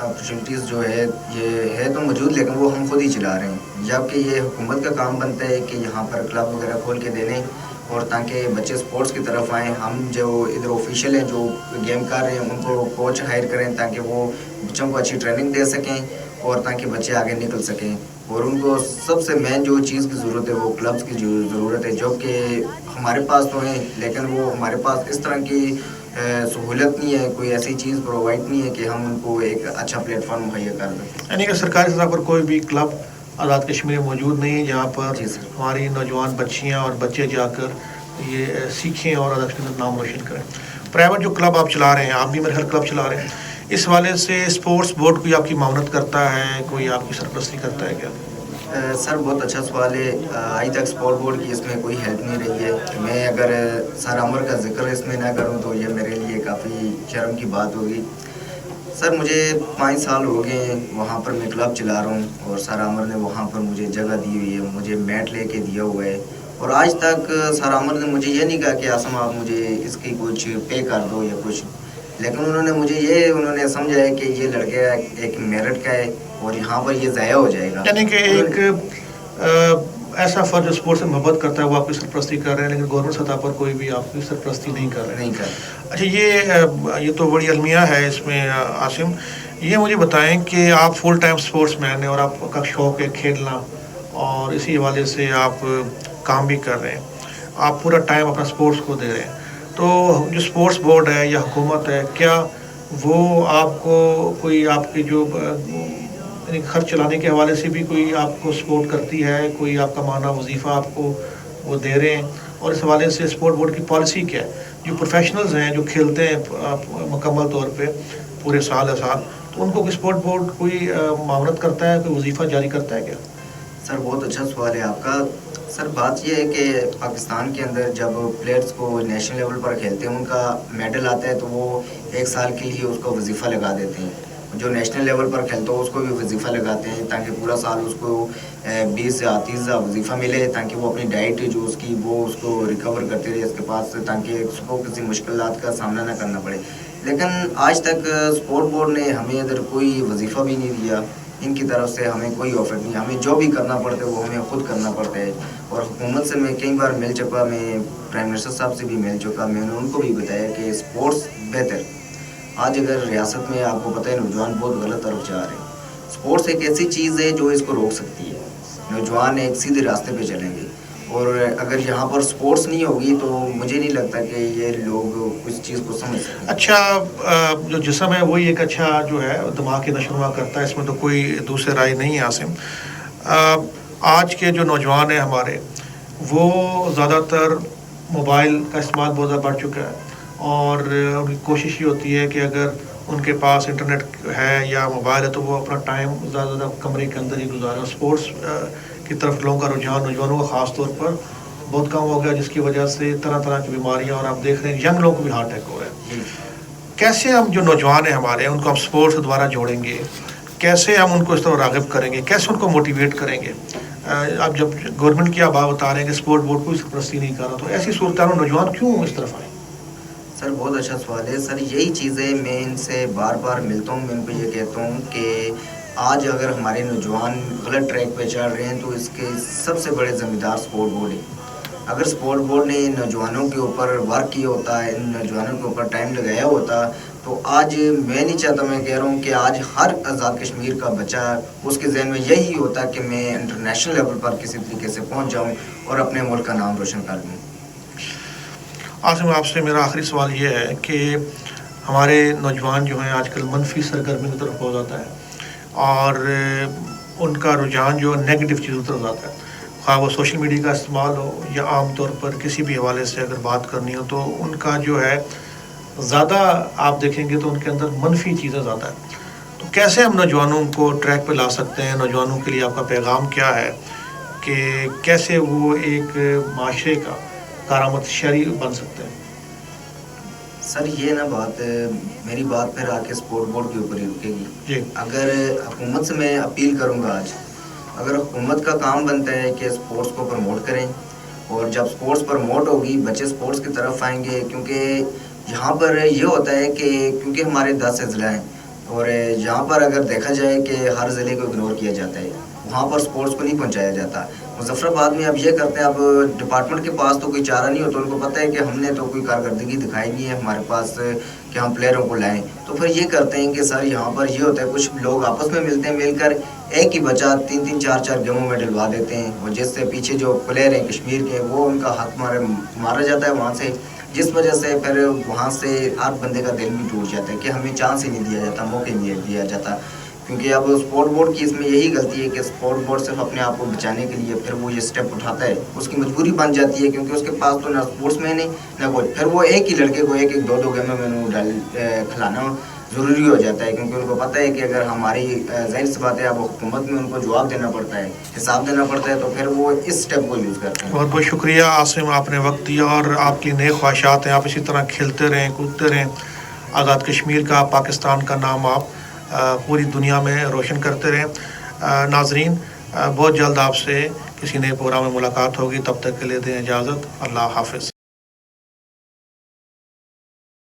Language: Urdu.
اپرچونیٹیز جو ہے یہ ہے تو موجود، لیکن وہ ہم خود ہی چلا رہے ہیں، جبکہ یہ حکومت کا کام بنتا ہے کہ یہاں پر کلب وغیرہ کھول کے دینے اور تاکہ بچے سپورٹس کی طرف آئیں. ہم جو ادھر آفیشیل ہیں جو گیم کر رہے ہیں ان کو کوچ ہائر کریں تاکہ وہ بچوں کو اچھی ٹریننگ دے سکیں اور تاکہ بچے آگے نکل سکیں. اور ان کو سب سے مین جو چیز کی ضرورت ہے وہ کلبس کی جو ضرورت ہے، جو کہ ہمارے پاس تو ہیں لیکن وہ ہمارے پاس اس طرح کی سہولت نہیں ہے، کوئی ایسی چیز پرووائڈ نہیں ہے کہ ہم ان کو ایک اچھا پلیٹ فارم مہیا کر دیں. یعنی کہ سرکاری سطح پر کوئی بھی کلب آزاد کشمیر میں موجود نہیں ہے جہاں پر جی سر. ہماری نوجوان بچیاں اور بچے جا کر یہ سیکھیں اور آزاد کشمیر نام روشن کریں. پرائیویٹ جو کلب آپ چلا رہے ہیں، آپ بھی میرے خیال کلب چلا رہے ہیں، اس والے سے اسپورٹس بورڈ کوئی آپ کی معاونت کرتا ہے، کوئی آپ کی سرپرستی کرتا ہے کیا؟ سر بہت اچھا سوال ہے. آج تک اسپورٹ بورڈ کی اس میں کوئی ہیلپ نہیں رہی ہے. میں اگر سر عمر کا ذکر اس میں نہ کروں تو یہ میرے لیے کافی شرم کی بات ہوگی. سر مجھے 5 سال ہو گئے ہیں وہاں پر میں کلب چلا رہا ہوں اور سر عمر نے وہاں پر مجھے جگہ دی ہوئی ہے، مجھے میٹ لے کے دیا ہوا ہے، اور آج تک سر عمر نے مجھے یہ نہیں کہا کہ آسم آپ مجھے اس کی کچھ پے کر دو یا کچھ، لیکن انہوں نے سمجھا ہے کہ یہ لڑکا ایک میرٹ کا ہے اور یہاں پر یہ ضائع ہو جائے گا. یعنی کہ ایک ایسا فرد جو اسپورٹس سے محبت کرتا ہے وہ آپ کی سرپرستی کر رہے ہیں، لیکن گورنمنٹ سطح پر کوئی بھی آپ کی سرپرستی نہیں کر رہے ہیں. اچھا، یہ تو بڑی المیہ ہے اس میں. عاصم، یہ مجھے بتائیں کہ آپ فل ٹائم اسپورٹس مین ہیں اور آپ کا شوق ہے کھیلنا اور اسی حوالے سے آپ کام بھی کر رہے ہیں، آپ پورا ٹائم اپنا اسپورٹس کو دے رہے ہیں، تو جو اسپورٹس بورڈ ہے یا حکومت ہے، کیا وہ آپ کو کوئی آپ کی جو خرچ چلانے کے حوالے سے بھی کوئی آپ کو سپورٹ کرتی ہے، کوئی آپ کا ماہانہ وظیفہ آپ کو وہ دے رہے ہیں؟ اور اس حوالے سے اسپورٹ بورڈ کی پالیسی کیا ہے؟ جو پروفیشنلز ہیں جو کھیلتے ہیں مکمل طور پہ پورے سال تو ان کو اسپورٹ بورڈ کوئی معاونت کرتا ہے، کوئی وظیفہ جاری کرتا ہے کیا؟ سر بہت اچھا سوال ہے آپ کا. سر بات یہ ہے کہ پاکستان کے اندر جب پلیئرس کو نیشنل لیول پر کھیلتے ہیں ان کا میڈل آتا ہے تو وہ 1 سال کے لیے اس کو وظیفہ لگا دیتے ہیں. جو نیشنل لیول پر کھیلتا ہو اس کو بھی وظیفہ لگاتے ہیں تاکہ پورا سال اس کو 20 یا 30 وظیفہ ملے تاکہ وہ اپنی ڈائٹ جو اس کی وہ اس کو ریکور کرتے رہے اس کے پاس، تاکہ اس کو کسی مشکلات کا سامنا نہ کرنا پڑے. لیکن آج تک اسپورٹ بورڈ نے ہمیں ادھر کوئی وظیفہ بھی نہیں دیا، ان کی طرف سے ہمیں کوئی آفر نہیں. ہمیں جو بھی کرنا پڑتا ہے وہ ہمیں خود کرنا پڑتا ہے. اور حکومت سے میں کئی بار مل چکا، میں پرائم منسٹر صاحب سے بھی مل چکا، میں نے ان کو بھی بتایا کہ اسپورٹس بہتر. آج اگر ریاست میں آپ کو پتہ ہے نوجوان بہت غلط طرف جا رہے ہیں، اسپورٹس ایک ایسی چیز ہے جو اس کو روک سکتی ہے. نوجوان ایک سیدھے راستے پہ چلیں گے، اور اگر یہاں پر سپورٹس نہیں ہوگی تو مجھے نہیں لگتا کہ یہ لوگ اس چیز کو سمجھ سکیں. اچھا، جو جسم ہے وہی ایک اچھا جو ہے دماغ کی نشوونما کرتا ہے، اس میں تو کوئی دوسرے رائے نہیں ہے. عاصم، آج کے جو نوجوان ہیں ہمارے وہ زیادہ تر موبائل کا استعمال بہت زیادہ بڑھ چکا ہے، اور ان کی کوشش یہ ہوتی ہے کہ اگر ان کے پاس انٹرنیٹ ہے یا موبائل ہے تو وہ اپنا ٹائم زیادہ زیادہ کمرے کے اندر ہی گزاریں. اسپورٹس کی طرف لوگوں کا رجحان نوجوانوں کا خاص طور پر بہت کم ہو گیا، جس کی وجہ سے طرح طرح کی بیماریاں، اور آپ دیکھ رہے ہیں ینگ لوگوں کو بھی ہارٹ اٹیک ہو رہا ہے. کیسے ہم جو نوجوان ہیں ہمارے ان کو ہم اسپورٹس سے دوبارہ جوڑیں گے؟ کیسے ہم ان کو اس طرح راغب کریں گے؟ کیسے ان کو موٹیویٹ کریں گے؟ اب جب گورنمنٹ کی آپ بات بتا رہے ہیں کہ اسپورٹ بورڈ کوئی سرپرستی نہیں کر رہا، تو ایسی صورتحال میں نوجوان کیوں اس طرف آئیں؟ سر بہت اچھا سوال ہے. سر یہی چیزیں میں ان سے بار بار ملتا ہوں، میں ان کو یہ کہتا ہوں کہ آج اگر ہمارے نوجوان غلط ٹریک پہ چل رہے ہیں تو اس کے سب سے بڑے ذمہ دار اسپورٹ بورڈ ہے. اگر اسپورٹ بورڈ نے ان نوجوانوں کے اوپر ورک کیا ہوتا ہے، ان نوجوانوں کے اوپر ٹائم لگایا ہوتا، تو آج میں نہیں چاہتا، میں کہہ رہا ہوں کہ آج ہر آزاد کشمیر کا بچہ اس کے ذہن میں یہی ہوتا کہ میں انٹرنیشنل لیول پر کسی طریقے سے پہنچ جاؤں اور اپنے ملک کا نام روشن کر دوں. عاصم، آپ سے میرا آخری سوال یہ ہے کہ ہمارے نوجوان جو ہیں آج کل منفی سرگرمی کی طرف ہو جاتا ہے اور ان کا رجحان جو نیگیٹو چیزوں کی طرف جاتا ہے، خواہ وہ سوشل میڈیا کا استعمال ہو یا عام طور پر کسی بھی حوالے سے اگر بات کرنی ہو تو ان کا جو ہے زیادہ آپ دیکھیں گے تو ان کے اندر منفی چیزیں زیادہ ہیں. تو کیسے ہم نوجوانوں کو ٹریک پہ لا سکتے ہیں؟ نوجوانوں کے لیے آپ کا پیغام کیا ہے کہ کیسے وہ ایک معاشرے کا کارآمد شہری بن سکتے ہیں؟ سر یہ نا بات میری بات پھر آ کے اسپورٹ بورڈ کے اوپر ہی رکے گی. جی، اگر حکومت سے میں اپیل کروں گا آج، اگر حکومت کا کام بنتا ہے کہ اسپورٹس کو پروموٹ کریں، اور جب اسپورٹس پروموٹ ہوگی بچے اسپورٹس کی طرف آئیں گے، کیونکہ یہاں پر یہ ہوتا ہے کہ کیونکہ ہمارے 10 اضلاع ہیں اور یہاں پر اگر دیکھا جائے کہ ہر ضلع کو اگنور کیا جاتا ہے, وہاں پر سپورٹس کو نہیں پہنچایا جاتا. مظفر آباد میں اب یہ کرتے ہیں, اب ڈپارٹمنٹ کے پاس تو کوئی چارہ نہیں ہوتا, ان کو پتہ ہے کہ ہم نے تو کوئی کارکردگی دکھائی نہیں ہے ہمارے پاس کہ ہم پلیئروں کو لائیں, تو پھر یہ کرتے ہیں کہ سر یہاں پر یہ ہوتا ہے کچھ لوگ آپس میں ملتے ہیں, مل کر ایک ہی بچہ 3-3 4-4 گیموں میں ڈلوا دیتے ہیں, اور جس سے پیچھے جو پلیئر ہیں کشمیر کے وہ ان کا ہاتھ مارا جاتا ہے وہاں سے, جس وجہ سے پھر وہاں سے ہر بندے کا دل بھی ٹوٹ جاتا ہے کہ ہمیں چانس ہی نہیں دیا جاتا, موقع نہیں دیا جاتا. کیونکہ اب اسپورٹ بورڈ کی اس میں یہی غلطی ہے کہ اسپورٹ بورڈ صرف اپنے آپ کو بچانے کے لیے پھر وہ یہ اسٹیپ اٹھاتا ہے, اس کی مجبوری بن جاتی ہے کیونکہ اس کے پاس تو نہ اسپورٹس مین ہے نہ کوئی, پھر وہ ایک ہی لڑکے کو 1-2 گیموں میں کھلانا ضروری ہو جاتا ہے, کیونکہ ان کو پتہ ہے کہ اگر ہماری ظاہر سی بات ہے اب حکومت میں ان کو جواب دینا پڑتا ہے, حساب دینا پڑتا ہے, تو پھر وہ اس اسٹیپ کو یوز کرتے ہیں. بہت بہت شکریہ عاصم, آپ نے وقت دیا اور آپ کی نئے خواہشات ہیں, آپ اسی طرح کھیلتے رہیں کودتے رہیں, آزاد کشمیر کا پاکستان کا نام آپ پوری دنیا میں روشن کرتے رہیں. ناظرین, بہت جلد آپ سے کسی نئے پروگرام میں ملاقات ہوگی, تب تک کے لیے دیں اجازت, اللہ حافظ.